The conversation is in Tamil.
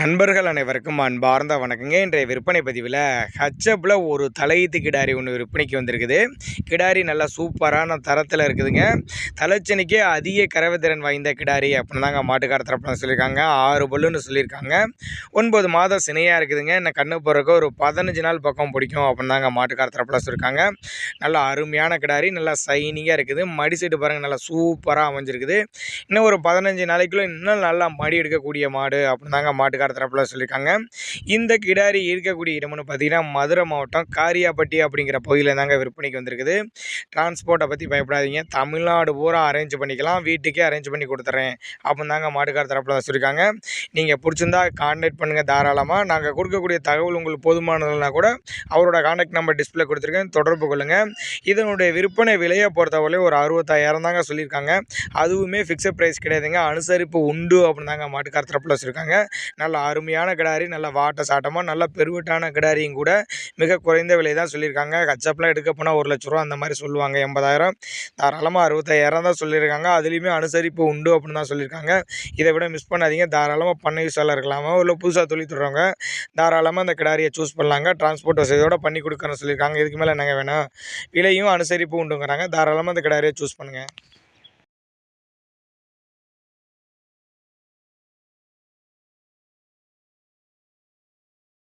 நண்பர்கள் அனைவருக்கும் அன்பார்ந்த வணக்கங்க. இன்றைய விற்பனை பதிவில் ஹச்சப்பில் ஒரு தலையீத்து கிடாரி ஒன்று விற்பனைக்கு வந்திருக்குது. கிடாரி நல்லா சூப்பரான தரத்தில் இருக்குதுங்க. தலைச்சனிக்கே அதிக கறவைத்திறன் வாய்ந்த கிடாரி அப்படின்னு தாங்க மாட்டுக்கார தரப்புல சொல்லியிருக்காங்க. 6 பல்லுன்னு சொல்லியிருக்காங்க. 9 மாதம் சினையாக இருக்குதுங்க. இன்னும் கண்ணு போடுறதுக்கு ஒரு 15 நாள் பக்கம் பிடிக்கும் அப்படின்னு தாங்க மாட்டுக்கார தரப்புல சொல்லியிருக்காங்க. நல்லா அருமையான கிடாரி, நல்லா சைனிங்காக இருக்குது. மடி சைடு பாருங்கள், நல்லா சூப்பராக அமைஞ்சிருக்குது. இன்னும் ஒரு 15 நாளைக்குள்ளே இன்னும் நல்லா மடி எடுக்கக்கூடிய மாடு அப்படின்னு தாங்க மாட்டுக்கார தரப்புல சொல்லியிருக்காங்க. இந்த கிடாரி இருக்கக்கூடிய இடம்னு பார்த்தீங்கன்னா மதுரை மாவட்டம் காரியாப்பட்டி அப்படிங்கிற பகுதியில் தாங்க விற்பனைக்கு வந்திருக்குது. டிரான்ஸ்போர்ட்டை பற்றி பயப்படாதீங்க, தமிழ்நாடு பூரா அரேஞ்ச் பண்ணிக்கலாம், வீட்டுக்கே அரேஞ்ச் பண்ணி கொடுத்துட்றேன் அப்படின்னு தாங்க மாட்டுக்கார தரப்புல சொல்லியிருக்காங்க. நீங்கள் பிடிச்சிருந்தா கான்டாக்ட் பண்ணுங்கள் தாராளமாக. நாங்கள் கொடுக்கக்கூடிய தகவல் உங்களுக்கு போதுமானதுனா கூட அவரோட கான்டாக்ட் நம்பர் டிஸ்பிளே கொடுத்துருக்கேன், தொடர்பு கொள்ளுங்கள். இதனுடைய விற்பனை விலையை பொறுத்தவரை ஒரு 65,000 தாங்க சொல்லியிருக்காங்க. அதுவுமே ஃபிக்ஸட் ப்ரைஸ் கிடையாதுங்க, அனுசரிப்பு உண்டு அப்படின்னு தாங்க மாட்டுக்கார தரப்புல சொல்லியிருக்காங்க. நல்ல அருமையான கிடாரி, நல்ல வாட்ட சாட்டமாக நல்ல பெருவட்டான கிடாரியும் கூட. மிக குறைந்த விலை தான் சொல்லியிருக்காங்க. கச்சப்லாம் எடுக்க போனால் 1,00,000 ரூபா அந்த மாதிரி சொல்லுவாங்க, 80,000. தாராளமாக 65,000 தான் சொல்லியிருக்காங்க. அதுலேயுமே அனுசரிப்பு உண்டு அப்படின்னு தான் சொல்லியிருக்காங்க. இதை விட மிஸ் பண்ணாதீங்க. தாராளமாக பண்ணை யூஸாக இருக்கலாமா, இல்லை புதுசாக தொழில் தொடரவங்க தாராளமாக அந்த கிடாரியை சூஸ் பண்ணலாங்க. டிரான்ஸ்போர்ட் வசதியோடு பண்ணி கொடுக்குறேன்னு சொல்லியிருக்காங்க. இதுக்கு மேலே என்னங்க வேணும்? விலையும் அனுசரிப்பு உண்டுங்கிறாங்க. தாராளமாக அந்த கிடாரியை சூஸ் பண்ணுங்கள்.